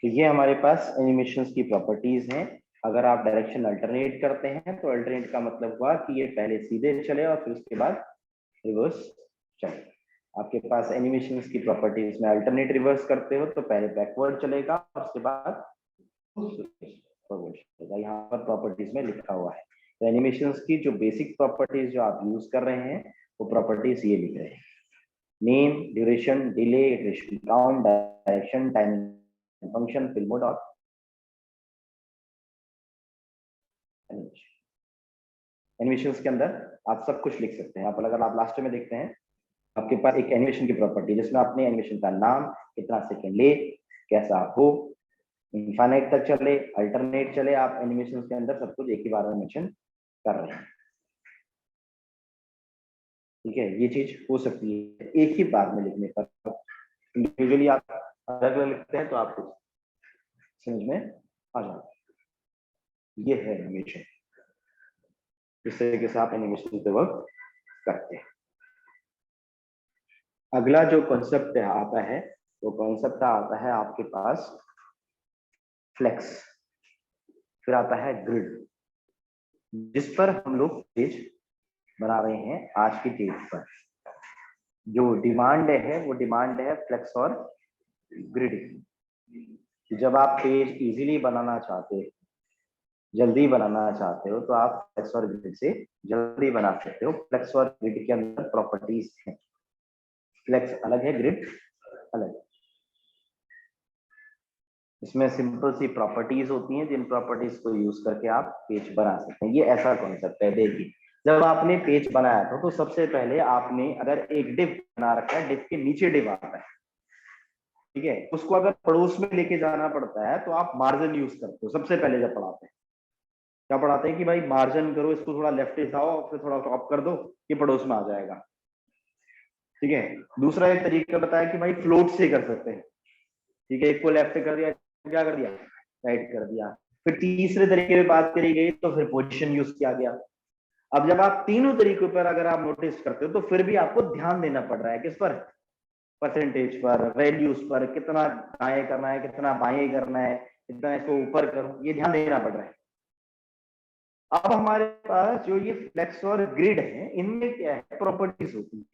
तो ये हमारे पास एनिमेशंस की प्रॉपर्टीज हैं। अगर आप डायरेक्शन अल्टरनेट करते हैं तो अल्टरनेट का मतलब हुआ कि ये पहले सीधे चले और फिर उसके बाद रिवर्स चले। आपके पास एनिमेशंस की प्रॉपर्टीज में अल्टरनेट रिवर्स करते हो तो पहले बैकवर्ड चलेगा और उसके बाद फॉरवर्ड चलेगा। यहाँ पर प्रॉपर्टीज में लिखा हुआ है। तो एनिमेशंस की जो बेसिक प्रॉपर्टीज जो आप यूज कर रहे हैं वो प्रॉपर्टीज ये लिख रहे हैं: name, duration, delay, iteration count, direction, timing function, fill mode और एनिमेशंस के अंदर आप सब कुछ लिख सकते हैं। अगर आप लास्ट में देखते हैं आपके पास एक एनिमेशन की प्रॉपर्टी जिसमें आपने एनिमेशन का नाम, कितना सेकंड ले, कैसा हो, इनफाइनाइट तक चले, अल्टरनेट चले, आप एनिमेशन के अंदर सब कुछ एक ही बार में मेंशन कर रहे हैं। ठीक है, ये चीज हो सकती है एक ही बार में लिखने पर। इंडिविजुअली आप अलग अलग लिखते हैं तो आपको समझ में आ जाता है। ये है एनिमेशन, इस तरीके से आप एनिमेशन पे वर्क करते हैं। अगला जो कॉन्सेप्ट आता है वो कॉन्सेप्ट आता है आपके पास फ्लेक्स, फिर आता है ग्रिड, जिस पर हम लोग पेज बना रहे हैं आज की डेट पर। जो डिमांड है वो डिमांड है फ्लेक्स और ग्रिड की। जब आप पेज इजीली बनाना चाहते हो, जल्दी बनाना चाहते हो, तो आप फ्लेक्स और ग्रिड से जल्दी बना सकते हो। फ्लेक्स और ग्रिड के अंदर प्रॉपर्टीज हैं। फ्लेक्स अलग है, ग्रिड अलग है। इसमें सिंपल सी प्रॉपर्टीज होती हैं जिन प्रॉपर्टीज को यूज करके आप पेज बना सकते हैं। ये ऐसा कॉन्सेप्ट है। देखिए, जब आपने पेज बनाया था तो सबसे पहले आपने अगर एक डिव बना रखा है, डिव के नीचे डिव आता है, ठीक है, उसको अगर पड़ोस में लेके जाना पड़ता है तो आप मार्जिन यूज करते हो। सबसे पहले जब पढ़ाते हैं क्या पढ़ाते हैं कि भाई मार्जिन करो, इसको थोड़ा लेफ्ट हिलाओ और फिर थोड़ा टॉप कर दो, ये पड़ोस में आ जाएगा। ठीक है, दूसरा एक तरीका बताया कि भाई फ्लोट से कर सकते हैं। ठीक है, एक को लेफ्ट कर दिया, क्या कर दिया, राइट कर दिया। फिर तीसरे तरीके में बात करी गई तो फिर पोजीशन यूज किया गया। अब जब आप तीनों तरीकों पर अगर आप नोटिस करते हो तो फिर भी आपको ध्यान देना पड़ रहा है किस पर, परसेंटेज पर, वैल्यूज पर, कितना दाएं करना है, कितना बाएं करना है, कितना इसको ऊपर करो, ये ध्यान देना पड़ रहा है। अब हमारे पास जो ये फ्लेक्स और ग्रिड है, इनमें क्या है, प्रॉपर्टीज होती है।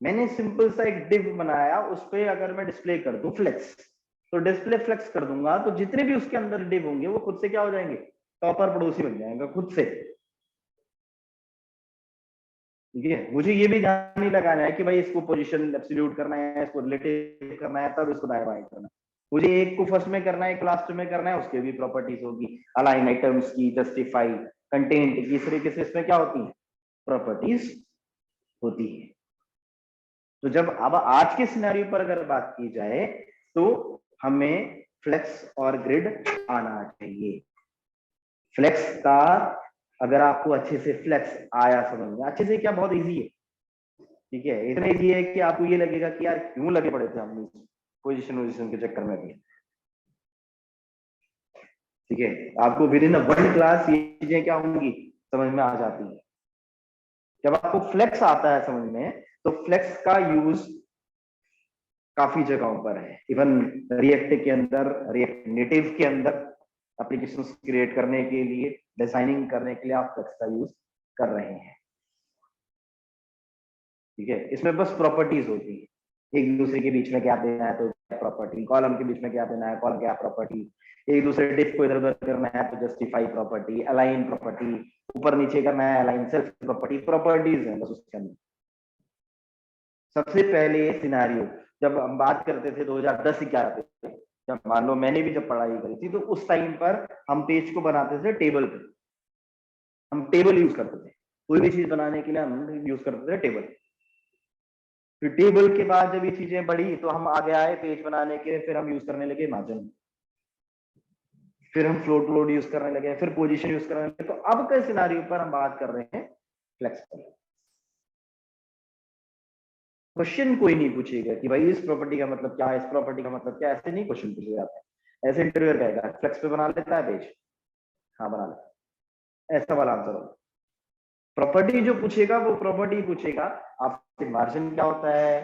मैंने सिंपल सा एक डिव बनाया, उस पर अगर मैं डिस्प्ले कर दूं फ्लेक्स, तो डिस्प्ले फ्लेक्स कर दूंगा तो जितने भी उसके अंदर डिव होंगे वो खुद से क्या हो जाएंगे, टॉपर पड़ोसी बन जाएंगे खुद से। ठीक है, मुझे ये भी ध्यान नहीं लगाना है कि भाई इसको पोजीशन एब्सोल्यूट करना है, इसको रिलेटिव करना है, तब इसको दाएं बाएं करना है। मुझे एक को फर्स्ट में करना है, एक लास्ट में करना है, उसके भी प्रॉपर्टीज होगी। अलाइन आइटम्स की, जस्टिफाई, कंटेंट की, इस तरीके से इसमें क्या होती है, प्रॉपर्टीज होती है। तो जब अब आज के सिनेरियो पर अगर बात की जाए तो हमें फ्लेक्स और ग्रिड आना चाहिए। फ्लेक्स का अगर आपको अच्छे से फ्लेक्स आया समझ में, अच्छे से क्या, बहुत इजी है। ठीक है, इतना इजी है कि आपको ये लगेगा कि यार क्यों लगे पड़े थे हम पोजीशन के चक्कर में भी। ठीक है, आपको विद इन वन क्लास ये चीजें क्या होंगी, समझ में आ जाती है। जब आपको फ्लेक्स आता है समझ में, तो फ्लेक्स का यूज काफी जगहों पर है। इवन रिएक्ट के अंदर, रिएक्ट नेटिव के अंदर एप्लीकेशंस क्रिएट करने के लिए, डिजाइनिंग करने के लिए आप फ्लेक्स का यूज कर रहे हैं। ठीक है, इसमें बस प्रॉपर्टीज होती है, एक दूसरे के बीच में क्या देना है तो प्रॉपर्टी, कॉलम के बीच में क्या देना है, कॉलम क्या प्रॉपर्टी, एक दूसरे डिफ को इधर उधर करना है तो जस्टिफाई प्रॉपर्टी, अलाइन प्रॉपर्टी, ऊपर नीचे करना है अलाइन सेल्फ प्रॉपर्टी, प्रॉपर्टीज है बस उसके अंदर। सबसे पहले सिनारियो जब हम बात करते थे 2010-11 पे, जब मान लो मैंने भी जब पढ़ाई करी थी, तो उस टाइम पर हम पेज को बनाते थे टेबल पे। हम टेबल यूज करते थे, कोई भी चीज बनाने के लिए हम यूज करते थे टेबल। फिर टेबल के बाद जब ये चीजें बढ़ी तो हम आगे आए पेज बनाने के, फिर हम यूज करने लगे मार्जिन, फिर हम फ्लोट लोड यूज करने लगे, फिर पोजीशन यूज करने लगे। तो अब के सिनारियो पर हम बात कर रहे हैं फ्लेक्सिबल। क्वेश्चन कोई नहीं पूछेगा कि भाई इस प्रॉपर्टी का मतलब क्या है, इस प्रॉपर्टी का मतलब क्या है, ऐसे नहीं क्वेश्चन पूछे जाते हैं। ऐसे इंटरव्यूअर कहेगा फ्लेक्स पे बना लेता है पेज, हाँ बना लेता है, ऐसा वाला आंसर होगा। प्रॉपर्टी जो पूछेगा वो प्रॉपर्टी पूछेगा, आपसे मार्जिन क्या होता है,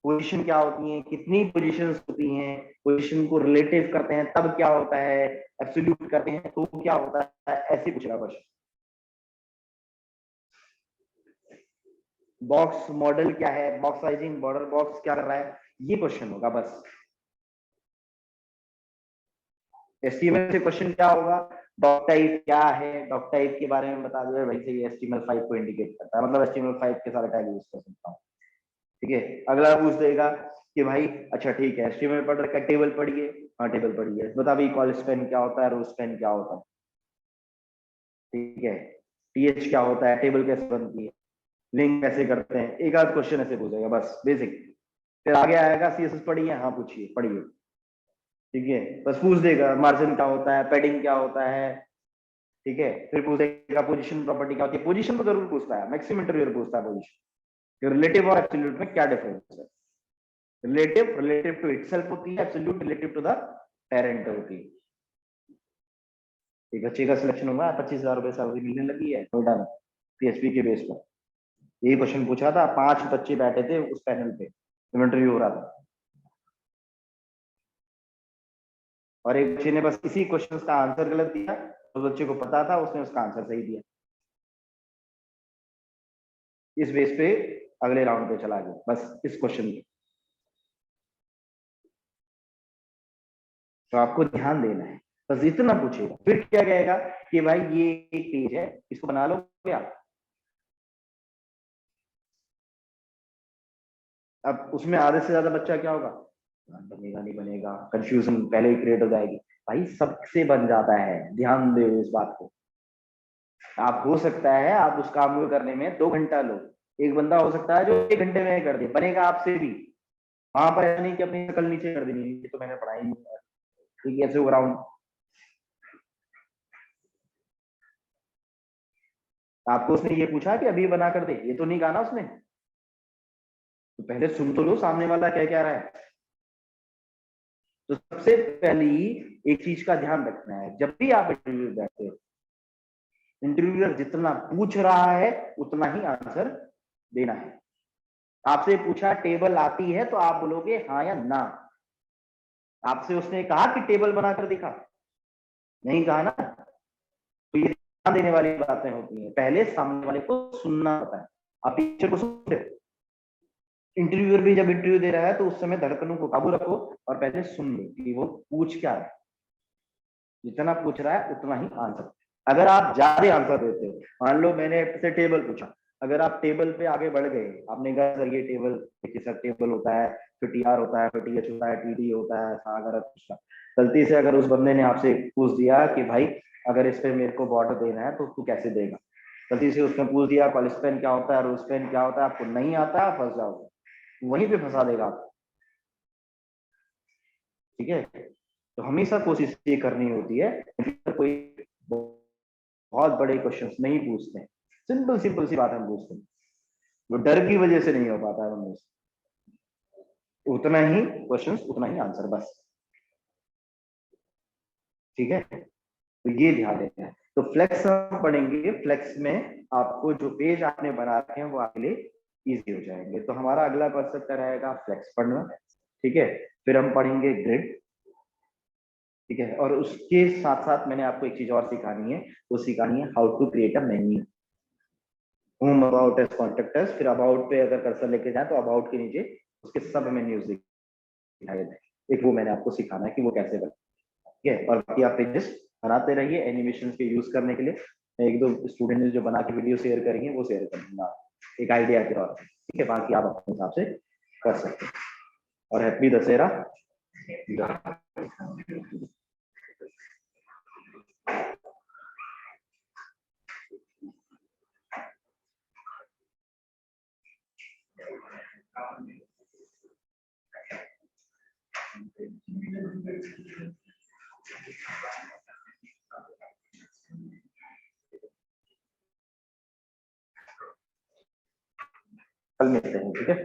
पोजीशन क्या होती है, कितनी पोजीशंस होती हैं, पोजीशन को रिलेटिव करते हैं तब क्या होता है, एब्सोल्यूट करते हैं तो क्या होता है, ऐसे पूछेगा क्वेश्चन। बॉक्स मॉडल क्या है, बॉक्स साइजिंग, बॉर्डर बॉक्स क्या कर रहा है, ये क्वेश्चन होगा बस। एचटीएमएल से क्वेश्चन क्या होगा, डॉक टाइप क्या है, डॉक टाइप के बारे में बता दो भाई, से एचटीएमएल 5 को इंडिकेट करता है, मतलब एचटीएमएल 5 के सारे टैग यूज कर सकता हूँ। ठीक है, अगला पूछ देगा कि भाई अच्छा ठीक है, एचटीएमएल पढ़ रखा है, टेबल पढ़िए, हाँ टेबल पढ़िए, बता भाई कॉल स्पैन क्या होता है, रो स्पैन क्या होता है। ठीक है, टीएच क्या होता है, टेबल कैसे बनती है, लिंक कैसे करते हैं, एक आध क्वेश्चन ऐसे पूछेगा बस बेसिक। फिर आगे आएगा सीएसएस पढ़िए, हाँ पूछिए पढ़िए। ठीक है, बस पूछ देगा मार्जिन क्या होता है, पैडिंग क्या होता है। ठीक है, फिर पूछेगा पोजीशन प्रॉपर्टी क्या होती है, पोजीशन तो जरूर पूछता है, मैक्सिमम इंटरव्यूअर पूछता है पोजीशन। रिलेटिव और एब्सोल्यूट में क्या डिफरेंस है, रिलेटिव रिलेटिव टू इटसेल्फ होती है, absolute relative to the parent होती है। एक बच्चे का सिलेक्शन हुआ, 25,000 रुपए सैलरी मिलने लगी है नोएडा में, पीएचपी के बेस पर। यही क्वेश्चन पूछा था, 5 बच्चे बैठे थे उस पैनल पे, इंटरव्यू हो रहा था, और एक बच्चे ने बस इसी क्वेश्चन का आंसर गलत दिया, उस बच्चे को पता था, उसने उसका आंसर सही दिया। इस बेस पे अगले राउंड पे चला गया, बस इस क्वेश्चन पे। तो आपको ध्यान देना है, बस इतना पूछेगा, फिर क्या कहेगा कि भाई ये एक पेज है, इसको बना लो क्या। अब उसमें आधे से ज्यादा बच्चा क्या होगा, बनेगा नहीं बनेगा, कंफ्यूजन पहले ही क्रिएट हो जाएगी। भाई सबसे बन जाता है, ध्यान दे इस बात को। आप हो सकता है आप उस काम को करने में 2 घंटा लो, एक बंदा हो सकता है जो 1 घंटे में कर दे, बनेगा आपसे भी। वहां पर ऐसा नहीं कि अपनी शक्ल नीचे कर देनी, ये तो मैंने पढ़ाई नहीं है, ठीक है, ऐसे ग्राउंड। आपको उसने ये पूछा कि अभी बना कर दे, ये तो नहीं कहा ना उसने, तो पहले सुन तो लो सामने वाला क्या रहा है। तो सबसे पहली एक चीज का ध्यान रखना है, जब भी आप इंटरव्यू बैठते हो, इंटरव्यूअर जितना पूछ रहा है उतना ही आंसर देना है। आपसे पूछा टेबल आती है तो आप बोलोगे हाँ या ना। आपसे उसने कहा कि टेबल बनाकर दिखा, नहीं कहा ना, तो ये ध्यान देने वाली बातें होती हैं, पहले सामने वाले को सुनना होता है। आप टीचर को सुनते हो, इंटरव्यूअर भी जब इंटरव्यू दे रहा है तो उस समय धड़कनों को काबू रखो और पहले सुन लो कि वो पूछ क्या रहा है। जितना पूछ रहा है उतना ही आंसर। अगर आप ज्यादा आंसर देते हो, मान लो मैंने आपसे टेबल पूछा, अगर आप टेबल पे आगे बढ़ गए, आपने कहा सर ये टेबल, देखिए सर टेबल होता है, फिर टीआर होता है, फिर टीएच होता है, टीडी होता है, अगर पूछा, गलती से अगर उस बंदे ने आपसे पूछ दिया कि भाई अगर इस पे मेरे को बॉर्डर देना है तो तू कैसे देगा, गलती से उसने पूछ दिया कॉलिस्पेन क्या होता है, रोस्पेन क्या होता है, आपको नहीं आता है, फंस जाओगे, वहीं पे फंसा देगा आपको। ठीक है, तो हमेशा कोशिश ये करनी होती है, कोई बहुत बड़े क्वेश्चंस नहीं पूछते हैं, सिंपल सिंपल सी बात हम पूछते हैं, वो डर की वजह से नहीं हो पाता है उनमें से। उतना ही क्वेश्चंस उतना ही आंसर बस। ठीक है, तो ये ध्यान देना है। तो फ्लेक्स हम पढ़ेंगे, फ्लेक्स में आपको जो पेज आपने बना रखे हैं वो आपके लिए इजी हो जाएंगे। तो हमारा अगला कंसेप्ट रहेगा फ्लेक्स पढ़ना। ठीक है, फिर हम पढ़ेंगे ग्रिड। ठीक है, और उसके साथ साथ मैंने आपको एक चीज और सिखानी है, वो सिखानी है how to create a menu. Home about us contacts, फिर अबाउट पे अगर कर्सर लेके जाए तो अबाउट के नीचे उसके सब मेन्यूज दिखाई दें, एक वो मैंने आपको सिखाना है कि वो कैसे बने। ठीक है, और बाकी आप पेजेस बनाते रहिए एनिमेशन के यूज करने के लिए। मैं एक दो स्टूडेंट ने जो बना के वीडियो शेयर करेंगे वो शेयर कर दूंगा एक आइडिया के तौर पर। ठीक है, बाकी आप अपने हिसाब से कर सकते हैं। और हैप्पी दशहरा। कल मिलते हैं, ठीक है।